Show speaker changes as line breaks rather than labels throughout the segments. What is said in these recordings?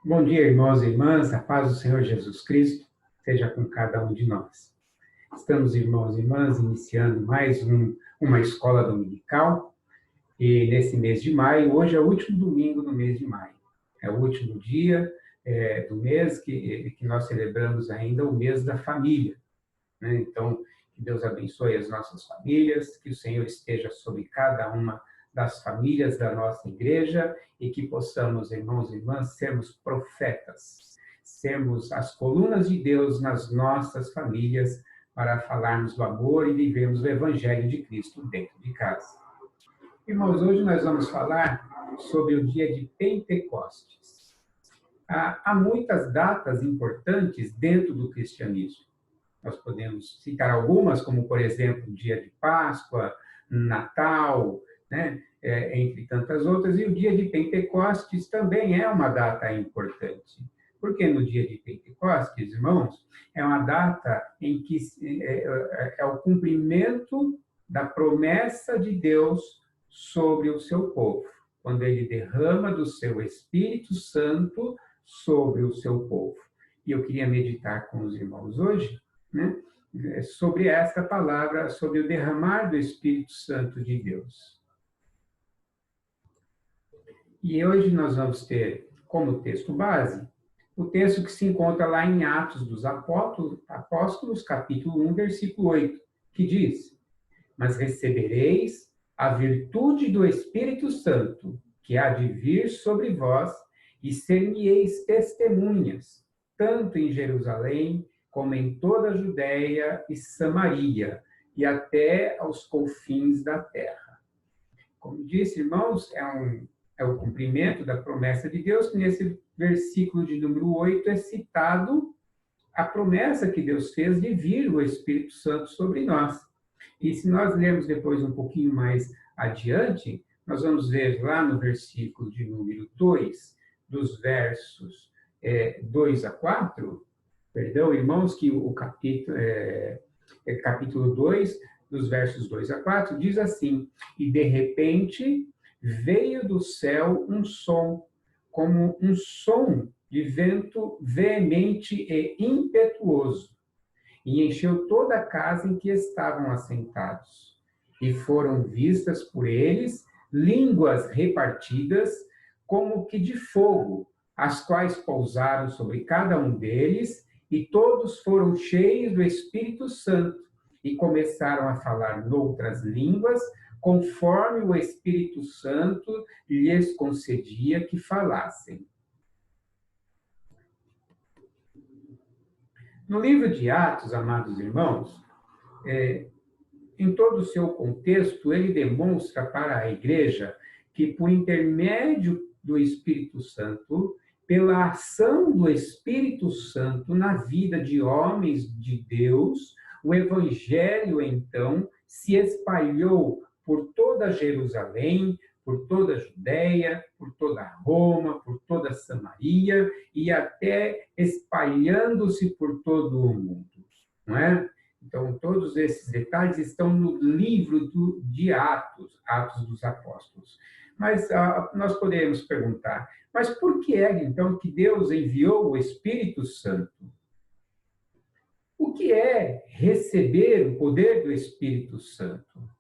Bom dia, irmãos e irmãs, a paz do Senhor Jesus Cristo seja com cada um de nós. Estamos, irmãos e irmãs, iniciando mais uma escola dominical, e nesse mês de maio, hoje é o último domingo do mês de maio. É o último dia do mês que nós celebramos ainda o mês da família, né? Então, que Deus abençoe as nossas famílias, que o Senhor esteja sobre cada uma das famílias da nossa igreja e que possamos, irmãos e irmãs, sermos profetas, sermos as colunas de Deus nas nossas famílias para falarmos do amor e vivermos o Evangelho de Cristo dentro de casa. Irmãos, hoje nós vamos falar sobre o dia de Pentecostes. Há muitas datas importantes dentro do cristianismo. Nós podemos citar algumas, como, por exemplo, o dia de Páscoa, Natal, né? Entre tantas outras, e o dia de Pentecostes também é uma data importante. Porque no dia de Pentecostes, irmãos, é uma data em que é o cumprimento da promessa de Deus sobre o seu povo, quando ele derrama do seu Espírito Santo sobre o seu povo. E eu queria meditar com os irmãos hoje, né, sobre esta palavra, sobre o derramar do Espírito Santo de Deus. E hoje nós vamos ter como texto base o texto que se encontra lá em Atos dos Apóstolos, capítulo 1, versículo 8, que diz: "Mas recebereis a virtude do Espírito Santo, que há de vir sobre vós, e ser-me-eis testemunhas, tanto em Jerusalém, como em toda a Judéia e Samaria, e até aos confins da terra." Como disse, irmãos, é o cumprimento da promessa de Deus, que nesse versículo de número 8 é citado a promessa que Deus fez de vir o Espírito Santo sobre nós. E se nós lermos depois um pouquinho mais adiante, nós vamos ver lá no versículo de número 2, dos versos 2 a 4, perdão, irmãos, que o capítulo 2, dos versos 2 a 4, diz assim: "E de repente veio do céu um som, como um som de vento veemente e impetuoso, e encheu toda a casa em que estavam assentados. E foram vistas por eles línguas repartidas, como que de fogo, as quais pousaram sobre cada um deles, e todos foram cheios do Espírito Santo, e começaram a falar noutras línguas, conforme o Espírito Santo lhes concedia que falassem." No livro de Atos, amados irmãos, em todo o seu contexto, ele demonstra para a igreja que, por intermédio do Espírito Santo, pela ação do Espírito Santo na vida de homens de Deus, o Evangelho, então, se espalhou por toda Jerusalém, por toda a Judéia, por toda Roma, por toda Samaria e até espalhando-se por todo o mundo, não é? Então, todos esses detalhes estão no livro de Atos, Atos dos Apóstolos. Mas nós podemos perguntar, mas por que é, então, que Deus enviou o Espírito Santo? O que é receber o poder do Espírito Santo?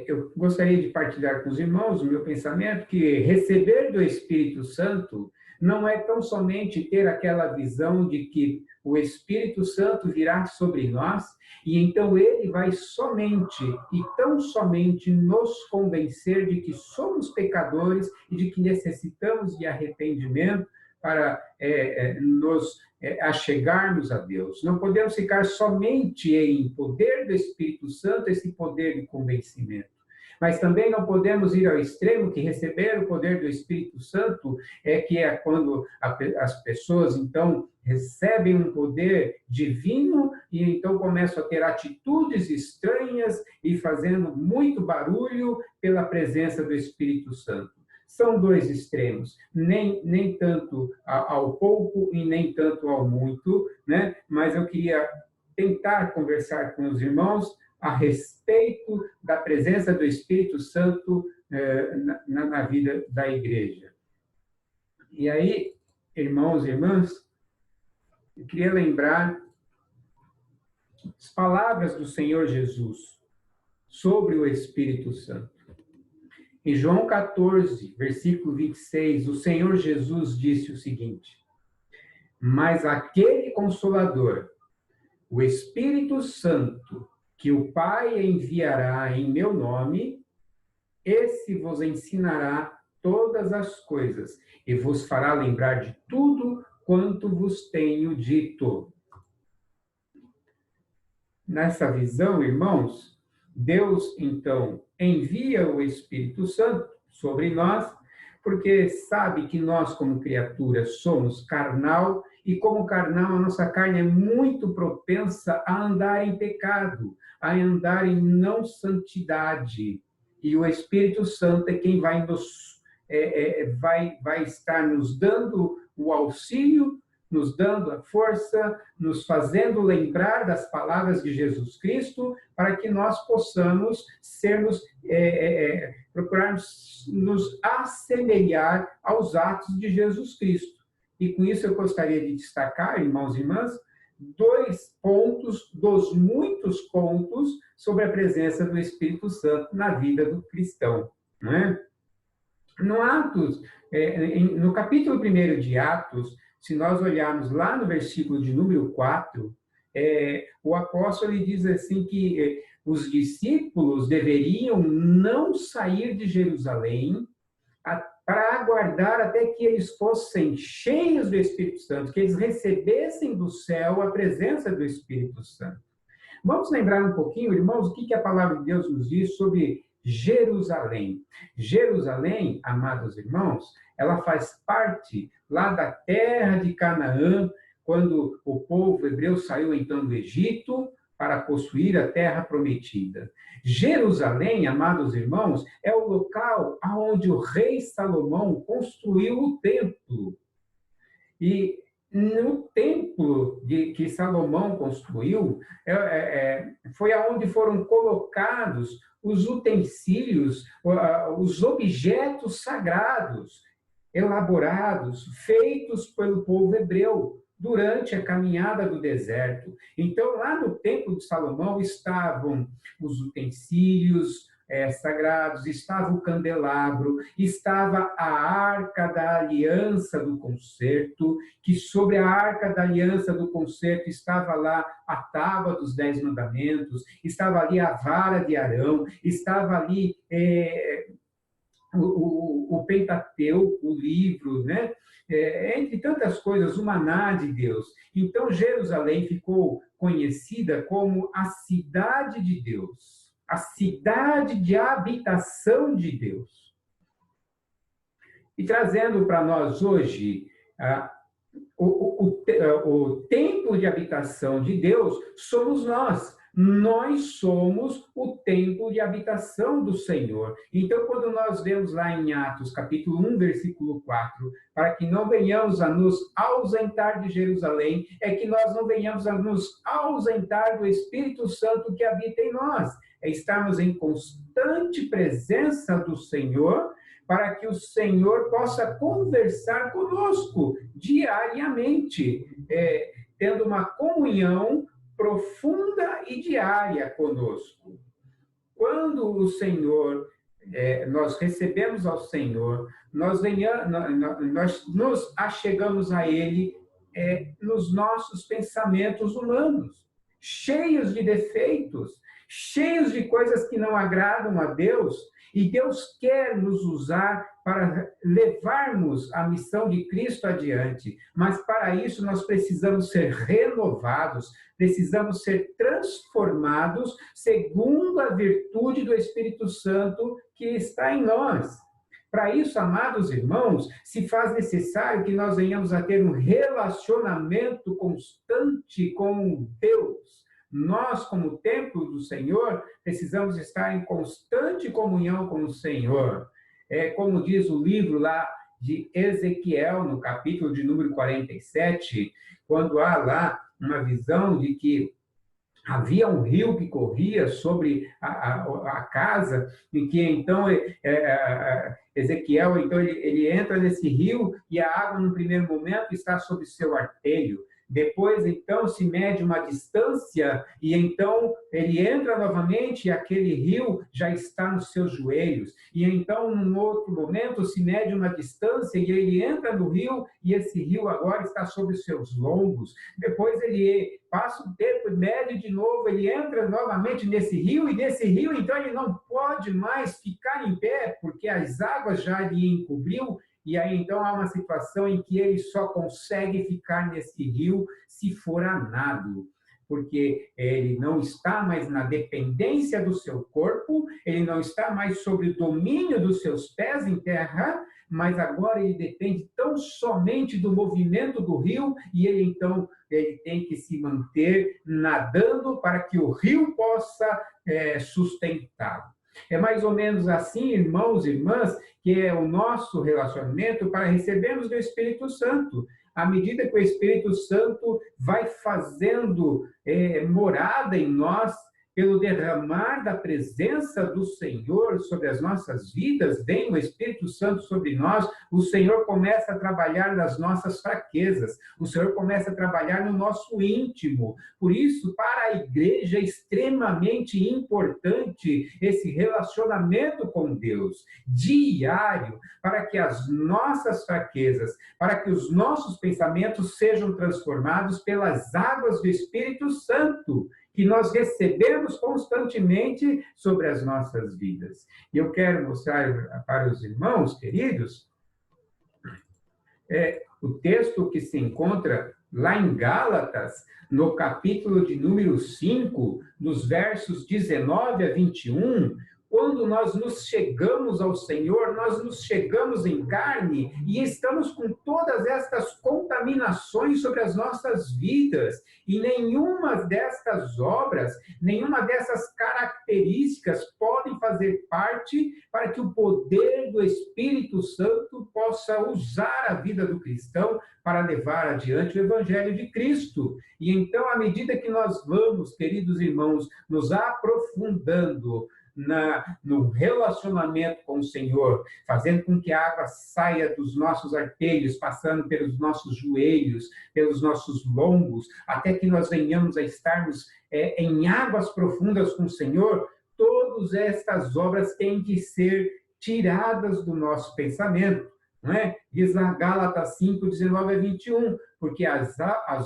Eu gostaria de partilhar com os irmãos o meu pensamento que receber do Espírito Santo não é tão somente ter aquela visão de que o Espírito Santo virá sobre nós e então ele vai somente e tão somente nos convencer de que somos pecadores e de que necessitamos de arrependimento para nos achegarmos a Deus. Não podemos ficar somente em poder do Espírito Santo, esse poder de convencimento. Mas também não podemos ir ao extremo que receber o poder do Espírito Santo que é quando as pessoas, então, recebem um poder divino e então começam a ter atitudes estranhas e fazendo muito barulho pela presença do Espírito Santo. São dois extremos, nem tanto ao pouco e nem tanto ao muito, né? Mas eu queria tentar conversar com os irmãos a respeito da presença do Espírito Santo na vida da igreja. E aí, irmãos e irmãs, eu queria lembrar as palavras do Senhor Jesus sobre o Espírito Santo. Em João 14, versículo 26, o Senhor Jesus disse o seguinte: mas aquele Consolador, o Espírito Santo, que o Pai enviará em meu nome, esse vos ensinará todas as coisas e vos fará lembrar de tudo quanto vos tenho dito. Nessa visão, irmãos, Deus, então, envia o Espírito Santo sobre nós, porque sabe que nós, como criaturas, somos carnal, e como carnal, a nossa carne é muito propensa a andar em pecado, a andar em não santidade. E o Espírito Santo é quem vai estar nos dando o auxílio, nos dando a força, nos fazendo lembrar das palavras de Jesus Cristo, para que nós possamos procurarmos nos assemelhar aos atos de Jesus Cristo. E com isso eu gostaria de destacar, irmãos e irmãs, 2 pontos dos muitos pontos sobre a presença do Espírito Santo na vida do cristão, não é? No capítulo 1 de Atos, se nós olharmos lá no versículo de número 4, o apóstolo ele diz assim que os discípulos deveriam não sair de Jerusalém para aguardar até que eles fossem cheios do Espírito Santo, que eles recebessem do céu a presença do Espírito Santo. Vamos lembrar um pouquinho, irmãos, o que a palavra de Deus nos diz sobre Jerusalém. Jerusalém, amados irmãos, ela faz parte lá da terra de Canaã, quando o povo hebreu saiu então do Egito para possuir a terra prometida. Jerusalém, amados irmãos, é o local onde o rei Salomão construiu o templo. E no templo que Salomão construiu, foi aonde foram colocados os utensílios, os objetos sagrados, elaborados, feitos pelo povo hebreu durante a caminhada do deserto. Então, lá no templo de Salomão estavam os utensílios sagrados, estava o candelabro, estava a arca da aliança do concerto, que sobre a arca da aliança do concerto estava lá a tábua dos 10 mandamentos, estava ali a vara de Arão, estava ali o Pentateuco, o livro, né? Entre tantas coisas, o maná de Deus. Então, Jerusalém ficou conhecida como a cidade de Deus, a cidade de habitação de Deus. E trazendo para nós hoje o templo de habitação de Deus, somos nós. Nós somos o templo de habitação do Senhor. Então, quando nós vemos lá em Atos, capítulo 1, versículo 4, para que não venhamos a nos ausentar de Jerusalém, é que nós não venhamos a nos ausentar do Espírito Santo que habita em nós. É estarmos em constante presença do Senhor, para que o Senhor possa conversar conosco diariamente, tendo uma comunhão profunda e diária conosco. Quando o Senhor, nós recebemos ao Senhor, nós nos achegamos a Ele nos nossos pensamentos humanos, cheios de defeitos, cheios de coisas que não agradam a Deus, e Deus quer nos usar para levarmos a missão de Cristo adiante. Mas para isso nós precisamos ser renovados, precisamos ser transformados segundo a virtude do Espírito Santo que está em nós. Para isso, amados irmãos, se faz necessário que nós venhamos a ter um relacionamento constante com Deus. Nós, como templo do Senhor, precisamos estar em constante comunhão com o Senhor. Como diz o livro lá de Ezequiel, no capítulo de número 47, quando há lá uma visão de que havia um rio que corria sobre a casa, em que então Ezequiel, então ele entra nesse rio e a água, no primeiro momento, está sob seu artelho. Depois, então, se mede uma distância e então ele entra novamente e aquele rio já está nos seus joelhos. E então, num outro momento, se mede uma distância e ele entra no rio e esse rio agora está sob os seus lombos. Depois ele passa um tempo, mede de novo, ele entra novamente nesse rio e nesse rio, então, ele não pode mais ficar em pé, porque as águas já lhe encobriu. E aí, então, há uma situação em que ele só consegue ficar nesse rio se for a nado, porque ele não está mais na dependência do seu corpo, ele não está mais sob o domínio dos seus pés em terra, mas agora ele depende tão somente do movimento do rio, e ele, então, ele tem que se manter nadando para que o rio possa sustentá-lo. É mais ou menos assim, irmãos e irmãs, que é o nosso relacionamento para recebermos do Espírito Santo. À medida que o Espírito Santo vai fazendo morada em nós, pelo derramar da presença do Senhor sobre as nossas vidas, vem o Espírito Santo sobre nós, o Senhor começa a trabalhar nas nossas fraquezas, o Senhor começa a trabalhar no nosso íntimo. Por isso, para a igreja é extremamente importante esse relacionamento com Deus, diário, para que as nossas fraquezas, para que os nossos pensamentos sejam transformados pelas águas do Espírito Santo, que nós recebemos constantemente sobre as nossas vidas. E eu quero mostrar para os irmãos queridos o texto que se encontra lá em Gálatas, no capítulo de número 5, dos versos 19 a 21, quando nós nos chegamos ao Senhor, nós nos chegamos em carne e estamos com todas estas contaminações sobre as nossas vidas. E nenhuma destas obras, nenhuma dessas características podem fazer parte para que o poder do Espírito Santo possa usar a vida do cristão para levar adiante o Evangelho de Cristo. E então, à medida que nós vamos, queridos irmãos, nos aprofundando no relacionamento com o Senhor, fazendo com que a água saia dos nossos artelhos, passando pelos nossos joelhos, pelos nossos lombos, até que nós venhamos a estarmos em águas profundas com o Senhor, todas estas obras têm que ser tiradas do nosso pensamento. Não é? Diz lá Gálatas 5, 19 a 21, porque as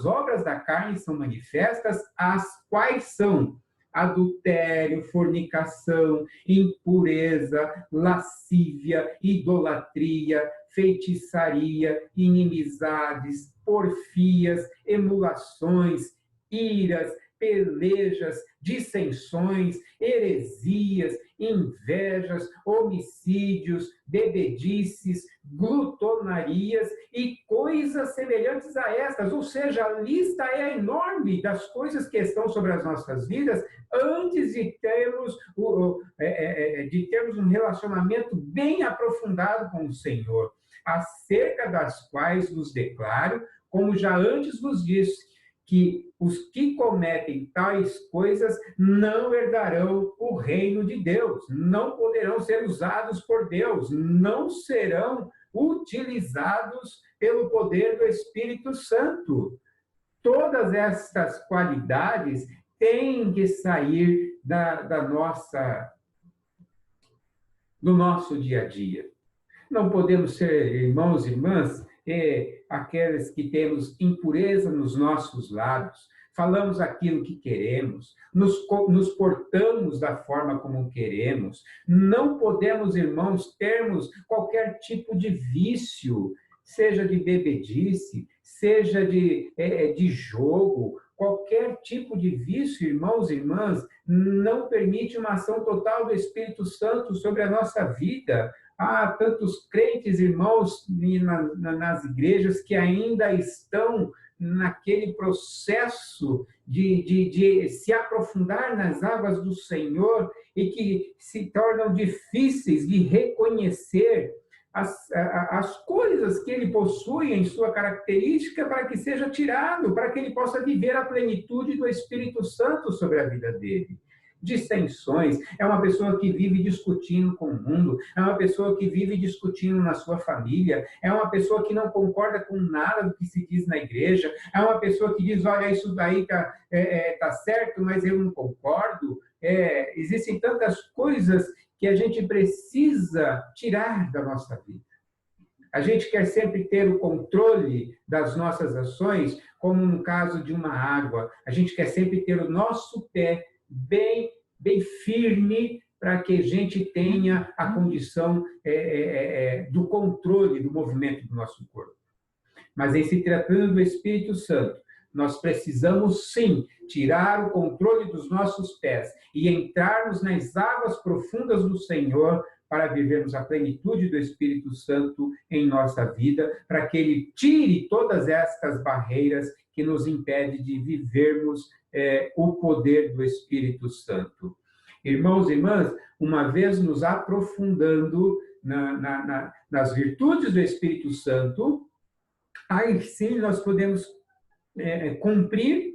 obras da carne são manifestas, as quais são adultério, fornicação, impureza, lascívia, idolatria, feitiçaria, inimizades, porfias, emulações, iras, pelejas, dissensões, heresias, invejas, homicídios, bebedices, glutonarias e coisas semelhantes a estas. Ou seja, a lista é enorme das coisas que estão sobre as nossas vidas antes de termos um relacionamento bem aprofundado com o Senhor, acerca das quais nos declaro, como já antes vos disse, que os que cometem tais coisas não herdarão o reino de Deus, não poderão ser usados por Deus, não serão utilizados pelo poder do Espírito Santo. Todas estas qualidades têm que sair do nosso dia a dia. Não podemos ser, irmãos e irmãs, aqueles que temos impureza nos nossos lábios, falamos aquilo que queremos, nos portamos da forma como queremos. Não podemos, irmãos, termos qualquer tipo de vício, seja de bebedice, seja de jogo, qualquer tipo de vício, irmãos e irmãs, não permite uma ação total do Espírito Santo sobre a nossa vida. Há tantos crentes, irmãos, nas igrejas que ainda estão naquele processo de se aprofundar nas águas do Senhor e que se tornam difíceis de reconhecer as coisas que ele possui em sua característica para que seja tirado, para que ele possa viver a plenitude do Espírito Santo sobre a vida dele. Dissensões, é uma pessoa que vive discutindo com o mundo, é uma pessoa que vive discutindo na sua família, é uma pessoa que não concorda com nada do que se diz na igreja, é uma pessoa que diz, olha, isso daí tá certo, mas eu não concordo. Existem tantas coisas que a gente precisa tirar da nossa vida. A gente quer sempre ter o controle das nossas ações, como no caso de uma água. A gente quer sempre ter o nosso pé bem firme para que a gente tenha a condição do controle do movimento do nosso corpo. Mas em se tratando do Espírito Santo, nós precisamos, sim, tirar o controle dos nossos pés e entrarmos nas águas profundas do Senhor para vivermos a plenitude do Espírito Santo em nossa vida, para que Ele tire todas estas barreiras que nos impedem de vivermos o poder do Espírito Santo. Irmãos e irmãs, uma vez nos aprofundando nas virtudes do Espírito Santo, aí sim nós podemos cumprir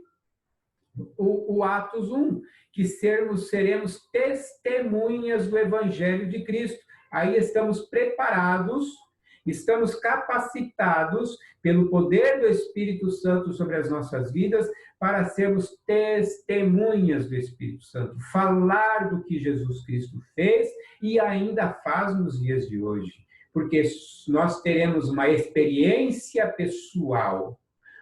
o Atos 1, que seremos testemunhas do Evangelho de Cristo. Aí estamos preparados, estamos capacitados pelo poder do Espírito Santo sobre as nossas vidas para sermos testemunhas do Espírito Santo, falar do que Jesus Cristo fez e ainda faz nos dias de hoje, porque nós teremos uma experiência pessoal,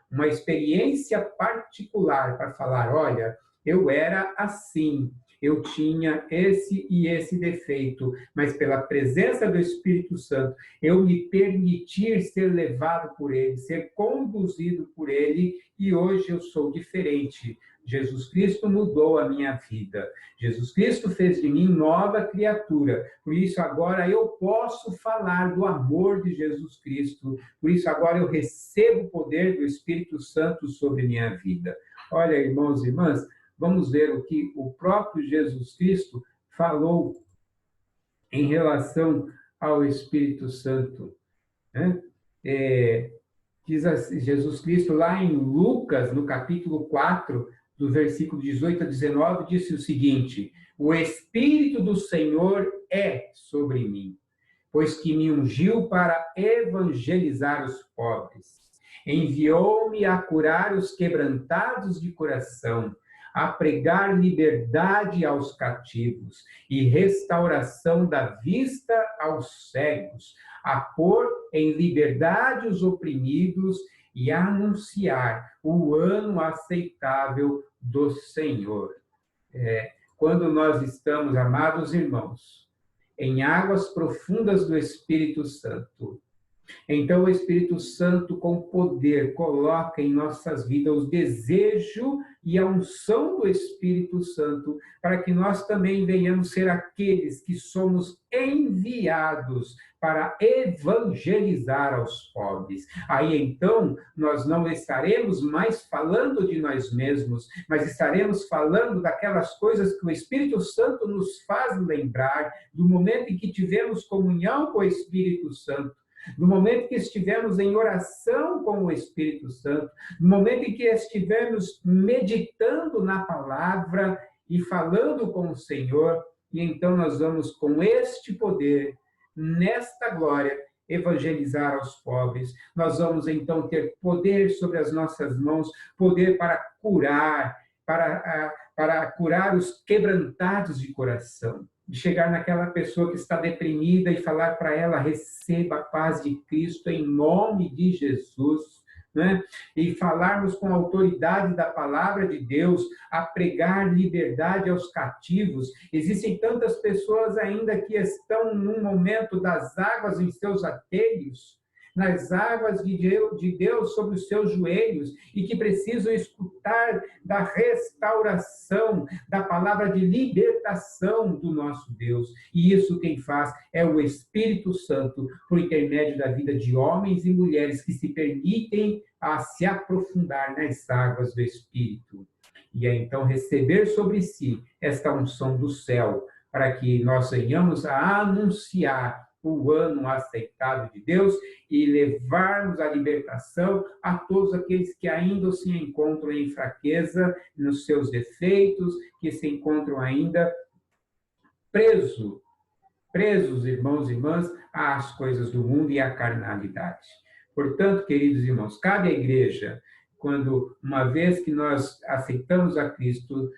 uma experiência particular para falar, olha, eu era assim, eu tinha esse e esse defeito, mas pela presença do Espírito Santo, eu me permitir ser levado por ele, ser conduzido por ele, e hoje eu sou diferente. Jesus Cristo mudou a minha vida. Jesus Cristo fez de mim nova criatura. Por isso agora eu posso falar do amor de Jesus Cristo. Por isso agora eu recebo o poder do Espírito Santo sobre minha vida. Olha, irmãos e irmãs, vamos ver o que o próprio Jesus Cristo falou em relação ao Espírito Santo, né? Diz assim, Jesus Cristo lá em Lucas, no capítulo 4, do versículo 18 a 19, disse o seguinte: o Espírito do Senhor é sobre mim, pois que me ungiu para evangelizar os pobres, enviou-me a curar os quebrantados de coração, a pregar liberdade aos cativos e restauração da vista aos cegos, a pôr em liberdade os oprimidos e a anunciar o ano aceitável do Senhor. Quando nós estamos, amados irmãos, em águas profundas do Espírito Santo, então o Espírito Santo, com poder, coloca em nossas vidas o desejo e a unção do Espírito Santo, para que nós também venhamos ser aqueles que somos enviados para evangelizar aos pobres. Aí então, nós não estaremos mais falando de nós mesmos, mas estaremos falando daquelas coisas que o Espírito Santo nos faz lembrar, do momento em que tivemos comunhão com o Espírito Santo, no momento que estivemos em oração com o Espírito Santo, no momento em que estivemos meditando na palavra e falando com o Senhor, e então nós vamos com este poder, nesta glória, evangelizar aos pobres. Nós vamos então ter poder sobre as nossas mãos, poder para curar os quebrantados de coração, de chegar naquela pessoa que está deprimida e falar para ela, receba a paz de Cristo em nome de Jesus, né? E falarmos com a autoridade da palavra de Deus, a pregar liberdade aos cativos. Existem tantas pessoas ainda que estão num momento das águas em seus atelhos, nas águas de Deus sobre os seus joelhos, e que precisam escutar da restauração, da palavra de libertação do nosso Deus. E isso quem faz é o Espírito Santo, por intermédio da vida de homens e mulheres que se permitem a se aprofundar nas águas do Espírito. E é então receber sobre si esta unção do céu, para que nós venhamos a anunciar o ano aceitável de Deus e levarmos a libertação a todos aqueles que ainda se encontram em fraqueza, nos seus defeitos, que se encontram ainda presos, irmãos e irmãs, às coisas do mundo e à carnalidade. Portanto, queridos irmãos, cabe à igreja, quando, uma vez que nós aceitamos a Cristo,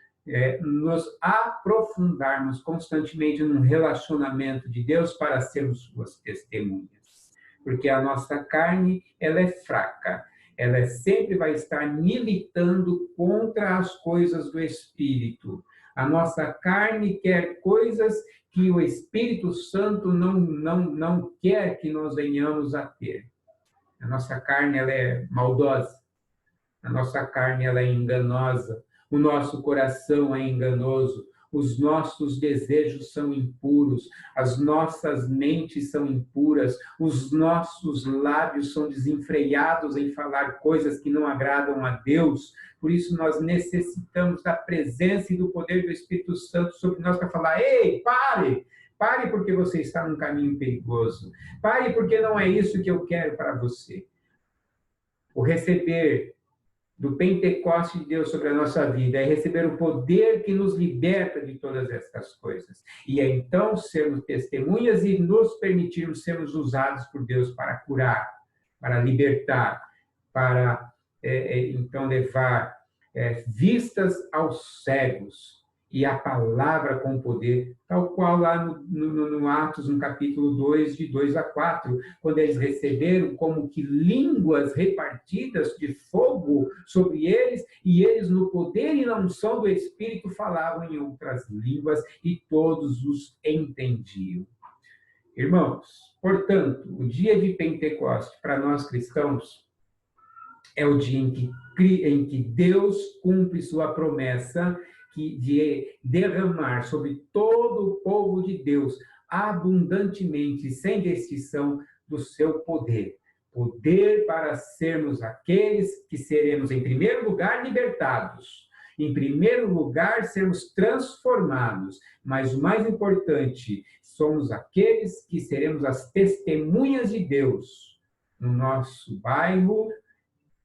nos aprofundarmos constantemente num relacionamento de Deus para sermos suas testemunhas. Porque a nossa carne, ela é fraca, ela sempre vai estar militando contra as coisas do Espírito. A nossa carne quer coisas que o Espírito Santo não quer que nós venhamos a ter. A nossa carne, ela é maldosa. A nossa carne, ela é enganosa. O nosso coração é enganoso. Os nossos desejos são impuros. As nossas mentes são impuras. Os nossos lábios são desenfreados em falar coisas que não agradam a Deus. Por isso, nós necessitamos da presença e do poder do Espírito Santo sobre nós para falar: ei, pare! Pare porque você está num caminho perigoso. Pare porque não é isso que eu quero para você. O receber do Pentecoste de Deus sobre a nossa vida é receber o poder que nos liberta de todas estas coisas. E é então sermos testemunhas e nos permitirmos sermos usados por Deus para curar, para libertar, para então levar vistas aos cegos e a palavra com poder, tal qual lá no Atos, no capítulo 2, de 2 a 4, quando eles receberam como que línguas repartidas de fogo sobre eles, e eles, no poder e na unção do Espírito, falavam em outras línguas, e todos os entendiam. Irmãos, portanto, o dia de Pentecoste, para nós cristãos, é o dia em que Deus cumpre sua promessa de derramar sobre todo o povo de Deus, abundantemente, sem distinção, do seu poder. Poder para sermos aqueles que seremos, em primeiro lugar, libertados. Em primeiro lugar, sermos transformados. Mas o mais importante, somos aqueles que seremos as testemunhas de Deus no nosso bairro,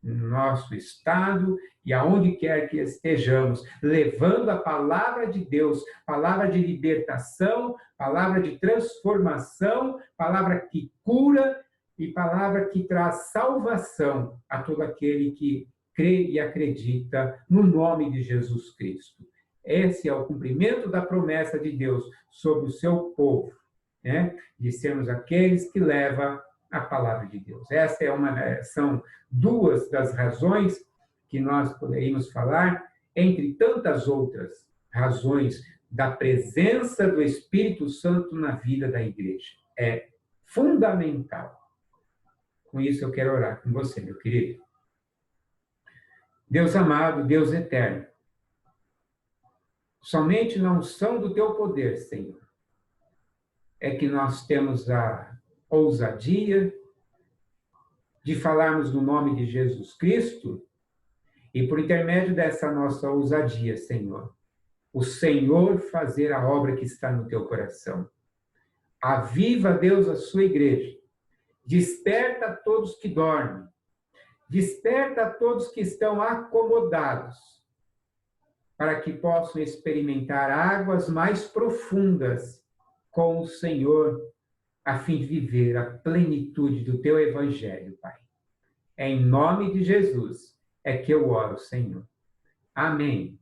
no nosso estado e aonde quer que estejamos, levando a palavra de Deus, palavra de libertação, palavra de transformação, palavra que cura e palavra que traz salvação a todo aquele que crê e acredita no nome de Jesus Cristo. Esse é o cumprimento da promessa de Deus sobre o seu povo, né? De sermos aqueles que levam a palavra de Deus. São duas das razões que nós poderíamos falar, entre tantas outras razões da presença do Espírito Santo na vida da igreja. É fundamental. Com isso eu quero orar com você, meu querido. Deus amado, Deus eterno, somente na unção do teu poder, Senhor, é que nós temos a ousadia de falarmos no nome de Jesus Cristo e, por intermédio dessa nossa ousadia, Senhor, o Senhor fazer a obra que está no teu coração. Aviva, Deus, a sua igreja. Desperta a todos que dormem. Desperta a todos que estão acomodados, para que possam experimentar águas mais profundas com o Senhor, a fim de viver a plenitude do teu evangelho, Pai. Em nome de Jesus é que eu oro, Senhor. Amém.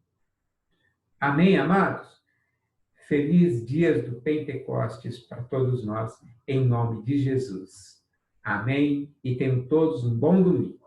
Amém, amados? Feliz dias do Pentecostes para todos nós, em nome de Jesus. Amém. E tenham todos um bom domingo.